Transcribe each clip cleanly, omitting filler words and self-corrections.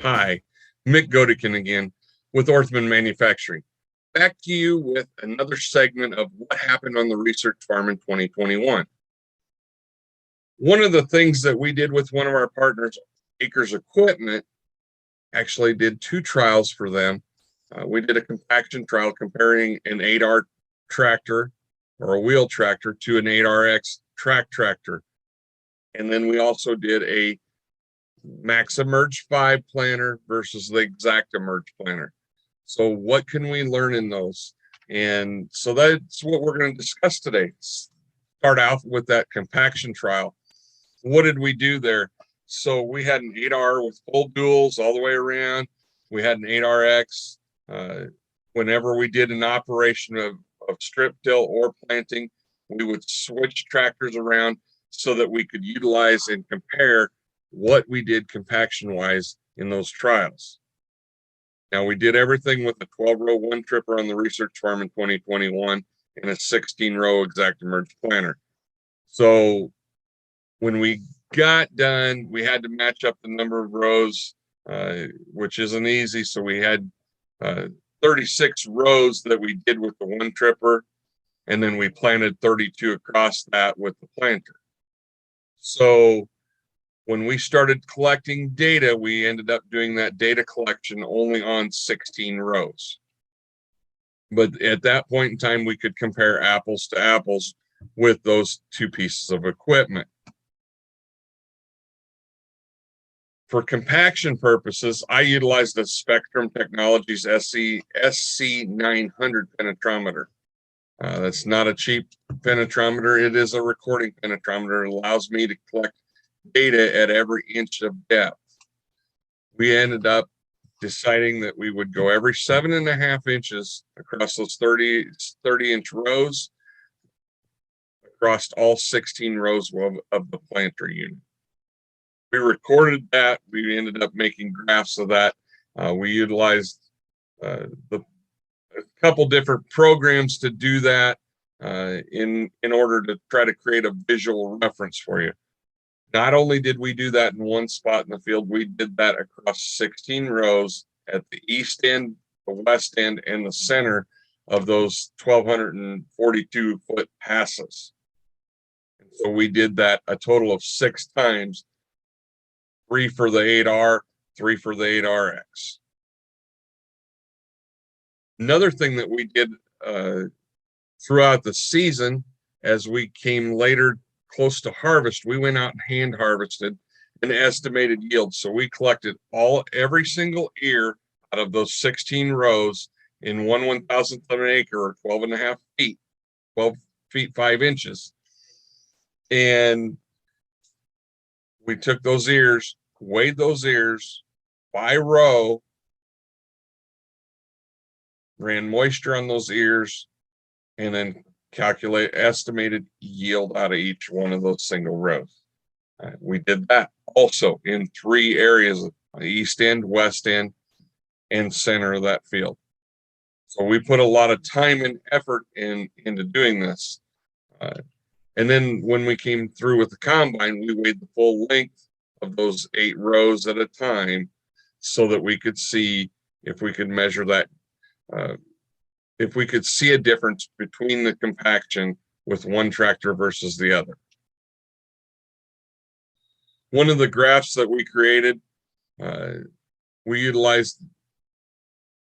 Hi, Mick Goedeken again with Orthman Manufacturing. Back to you with another segment of what happened on the research farm in 2021. One of the things that we did with one of our partners, Acres Equipment, actually did two trials for them. We did a compaction trial comparing an 8R tractor or a wheel tractor to an 8RX track tractor. And then we also did a Max Emerge 5 planter versus the Exact Emerge planter. So what can we learn in those? And so that's what we're going to discuss today. Start out with that compaction trial. What did we do there? So we had an 8R with full duals all the way around. We had an 8RX. Whenever we did an operation of strip till or planting, we would switch tractors around so that we could utilize and compare what we did compaction wise in those trials. Now, we did everything with a 12-row one tripper on the research farm in 2021 and a 16-row Exact Emerge planter. So when we got done, we had to match up the number of rows, which isn't easy. So we had 36 rows that we did with the one tripper, and then we planted 32 across that with the planter. So when we started collecting data, we ended up doing that data collection only on 16 rows. But at that point in time, we could compare apples to apples with those two pieces of equipment. For compaction purposes, I utilized the Spectrum Technologies SC900 penetrometer. That's not a cheap penetrometer. It is a recording penetrometer. It allows me to collect data at every inch of depth. We ended up deciding that we would go every 7.5 inches across those 30-inch rows across all 16 rows of the planter unit. We recorded that. We ended up making graphs of that. We utilized a couple different programs to do that in order to try to create a visual reference for you. Not only did we do that in one spot in the field, we did that across 16 rows at the east end, the west end, and the center of those 1,242-foot passes. And so we did that a total of 6 times, 3 for the 8R, 3 for the 8RX. Another thing that we did throughout the season, as we came later close to harvest, we went out and hand harvested an estimated yield. So we collected every single ear out of those 16 rows in 1/1000th of an acre, or 12.5 feet, 12 feet 5 inches. And we took those ears, weighed those ears by row, ran moisture on those ears, and then calculate estimated yield out of each one of those single rows. We did that also in 3 areas: east end, west end, and center of that field. So we put a lot of time and effort into doing this. And then when we came through with the combine, we weighed the full length of those 8 rows at a time so that we could see if we could measure that, if we could see a difference between the compaction with one tractor versus the other. One of the graphs that we created, we utilized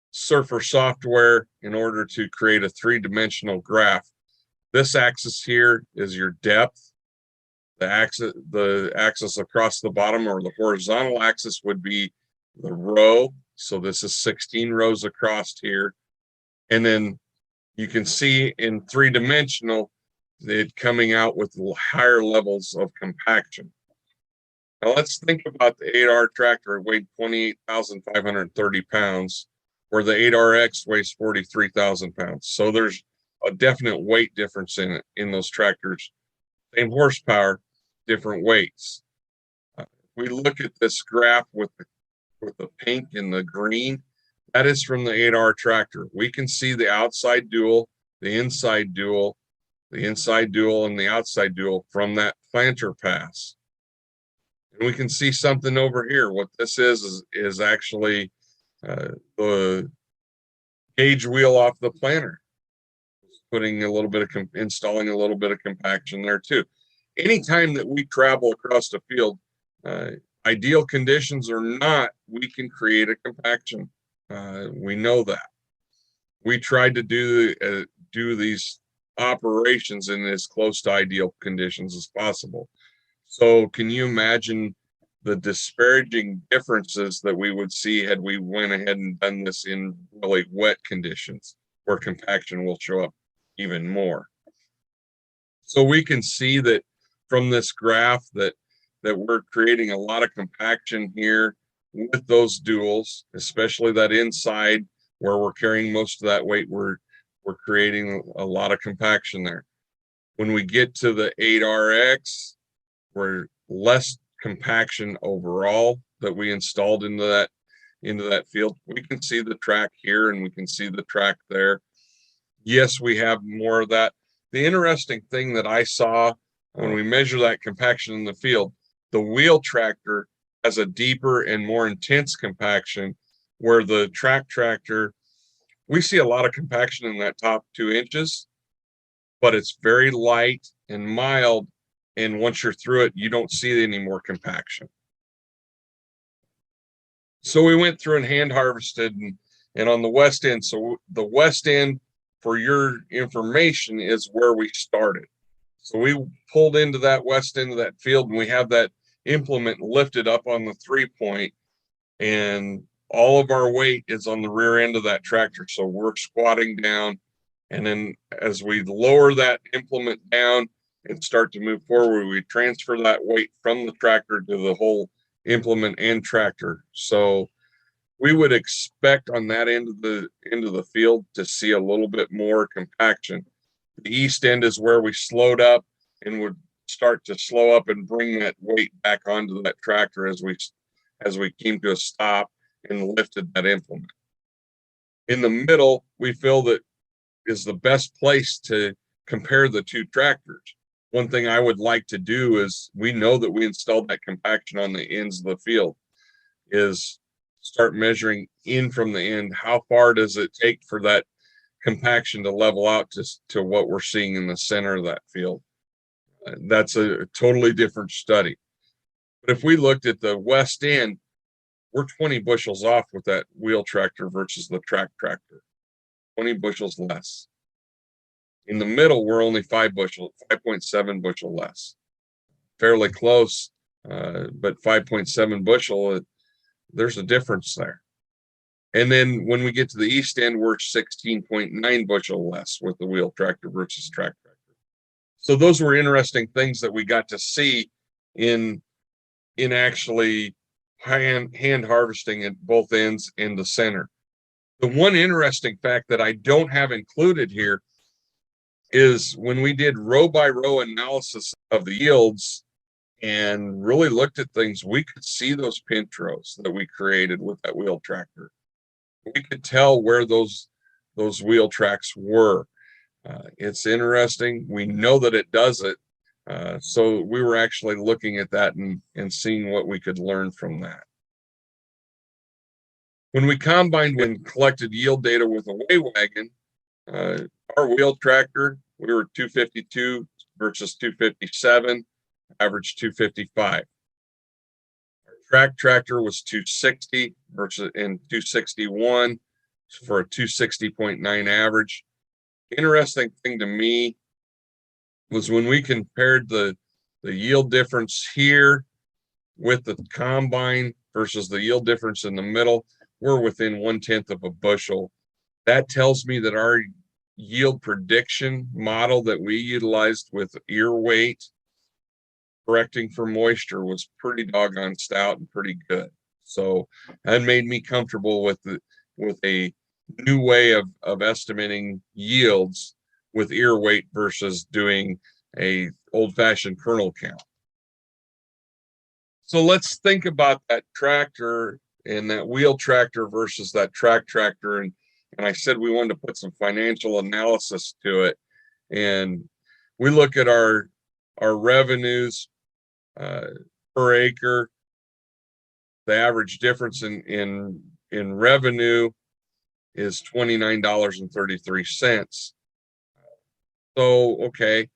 Surfer software in order to create a 3-dimensional graph. This axis here is your depth. The axis across the bottom, or the horizontal axis, would be the row. So this is 16 rows across here. And then you can see in 3-dimensional it coming out with higher levels of compaction. Now let's think about the 8R tractor. It weighed 28,530 pounds, where the 8RX weighs 43,000 pounds. So there's a definite weight difference in those tractors. Same horsepower, different weights. We look at this graph with the pink and the green. That is from the 8R tractor. We can see the outside dual, the inside dual, and the outside dual from that planter pass. And we can see something over here. What this is actually the gauge wheel off the planter, putting a little bit of installing a little bit of compaction there too. Anytime that we travel across the field, ideal conditions or not, we can create a compaction. We know that. We tried to do these operations in as close to ideal conditions as possible. So can you imagine the disparaging differences that we would see had we went ahead and done this in really wet conditions, where compaction will show up even more? So we can see that from this graph that we're creating a lot of compaction here with those duals, especially that inside where we're carrying most of that weight. We're creating a lot of compaction there. When we get to the 8RX, we're less compaction overall that we installed into that field. We can see the track here and we can see the track there. Yes, we have more of that. The interesting thing that I saw when we measure that compaction in the field, the wheel tractor has a deeper and more intense compaction, where the track tractor, we see a lot of compaction in that top 2 inches, but it's very light and mild. And once you're through it, you don't see any more compaction. So we went through and hand harvested and on the west end. So the west end, for your information, is where we started. So we pulled into that west end of that field, and we have that implement lifted up on the 3-point, and all of our weight is on the rear end of that tractor. So we're squatting down, and then as we lower that implement down and start to move forward, we transfer that weight from the tractor to the whole implement and tractor. So we would expect on that end of the field to see a little bit more compaction. The east end is where we slowed up and would start to slow up and bring that weight back onto that tractor as we came to a stop and lifted that implement. In the middle, we feel that is the best place to compare the two tractors. One thing I would like to do is, we know that we installed that compaction on the ends of the field, is start measuring in from the end. How far does it take for that compaction to level out to what we're seeing in the center of that field? That's a totally different study. But if we looked at the west end, we're 20 bushels off with that wheel tractor versus the track tractor, 20 bushels less. In the middle, we're only 5.7 bushel less. Fairly close, but 5.7 bushel, there's a difference there. And then when we get to the east end, we're 16.9 bushel less with the wheel tractor versus track tractor. So those were interesting things that we got to see in actually hand harvesting at both ends and the center. The one interesting fact that I don't have included here is when we did row by row analysis of the yields and really looked at things, we could see those pinch rows that we created with that wheel tractor. We could tell where those wheel tracks were. It's interesting. We know that it does it. So we were actually looking at that and seeing what we could learn from that. When we combined and collected yield data with a weigh wagon, our wheel tractor, we were 252 versus 257, average 255. Our track tractor was 260 versus 261 for a 260.9 average. Interesting thing to me was when we compared the yield difference here with the combine versus the yield difference in the middle, we're within 1/10 of a bushel. That tells me that our yield prediction model that we utilized with ear weight correcting for moisture was pretty doggone stout and pretty good. So that made me comfortable with a new way of estimating yields with ear weight versus doing a old-fashioned kernel count. So let's think about that tractor and that wheel tractor versus that track tractor. And I said we wanted to put some financial analysis to it. And we look at our revenues per acre. The average difference in revenue is $29.33. So, okay,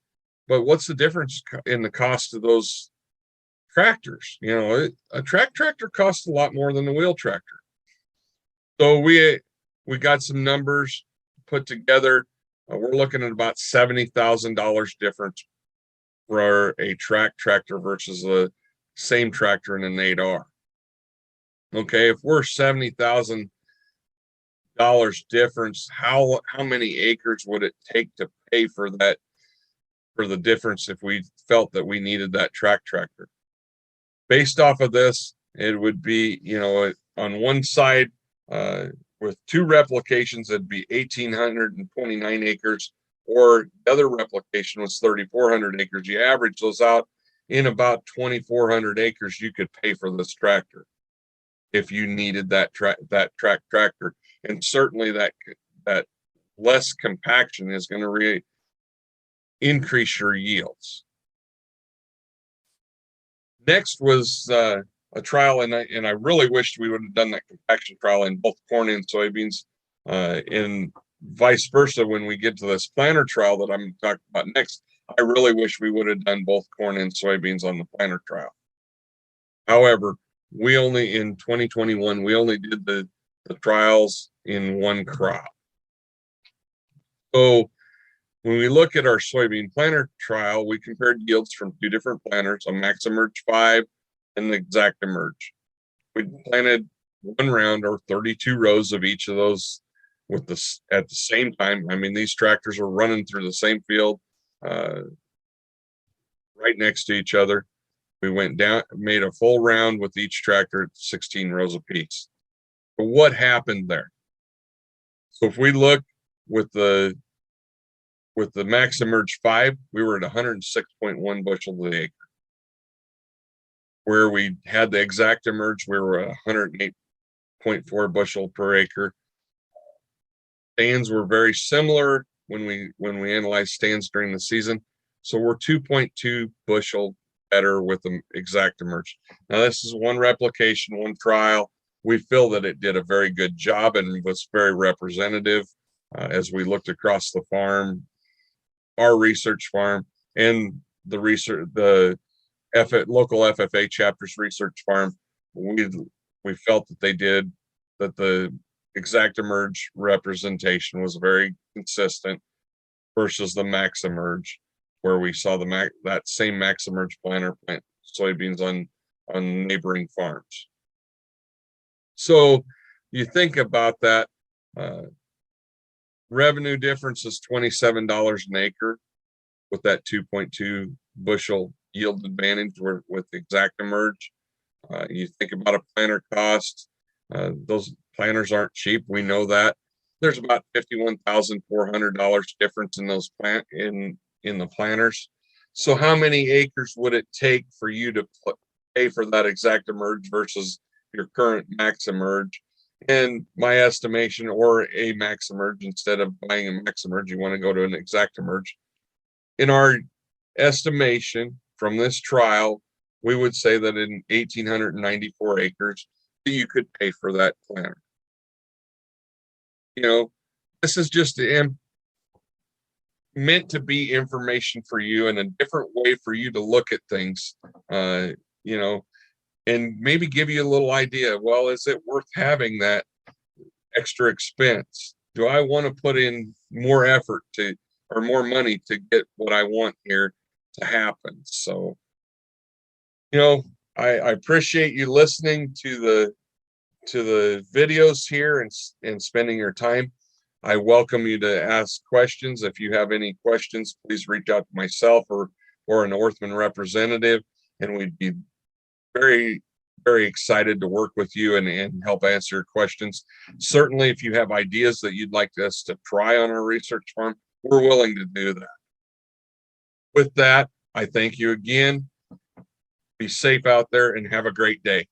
but what's the difference in the cost of those tractors? You know, a tractor costs a lot more than a wheel tractor. So we got some numbers put together. We're looking at about $70,000 difference for a tractor versus the same tractor in an 8R. Okay, if we're $70,000 difference, how many acres would it take to pay for that, for the difference, if we felt that we needed that tractor? Based off of this, it would be, you know, on one side, with two replications, it'd be 1,829 acres, or the other replication was 3,400 acres. You average those out in about 2,400 acres, you could pay for this tractor if you needed that tractor. And certainly that less compaction is going to increase your yields. Next was a trial, and I really wished we would have done that compaction trial in both corn and soybeans, and vice versa. When we get to this planter trial that I'm talking about next, I really wish we would have done both corn and soybeans on the planter trial. However, we only, in 2021, we only did the trials in one crop. So when we look at our soybean planter trial, we compared yields from two different planters, a MaxEmerge 5 and the ExactEmerge. We planted one round, or 32 rows of each of those with this at the same time. I mean, these tractors are running through the same field, right next to each other. We went down, made a full round with each tractor at 16 rows apiece. But what happened there? So if we look with the MaxEmerge 5, we were at 106.1 bushel to the acre. Where we had the ExactEmerge, we were at 108.4 bushel per acre. Stands were very similar when we analyzed stands during the season. So we're 2.2 bushel better with the ExactEmerge. Now, this is one replication, one trial. We feel that it did a very good job and was very representative as we looked across the farm, our research farm, and the local FFA chapter's research farm. We felt that the ExactEmerge representation was very consistent versus the MaxEmerge, where we saw that same MaxEmerge planter plant soybeans on neighboring farms. So you think about that, revenue difference is $27 an acre with that 2.2 bushel yield advantage with ExactEmerge. You think about a planter cost, those planters aren't cheap. We know that. There's about $51,400 difference in those in the planters. So how many acres would it take for you to pay for that ExactEmerge versus your current MaxEmerge? And my estimation, or a MaxEmerge, instead of buying a MaxEmerge, you want to go to an ExactEmerge. In our estimation from this trial, we would say that in 1,894 acres, you could pay for that planter. You know, this is just meant to be information for you and a different way for you to look at things, you know, and maybe give you a little idea. Well, is it worth having that extra expense? Do I want to put in more effort or more money to get what I want here to happen? So, you know, I appreciate you listening to the videos here and spending your time. I welcome you to ask questions. If you have any questions, please reach out to myself or an Orthman representative, and we'd be very, very excited to work with you and help answer your questions. Certainly, if you have ideas that you'd like us to try on our research farm, we're willing to do that. With that, I thank you again. Be safe out there and have a great day.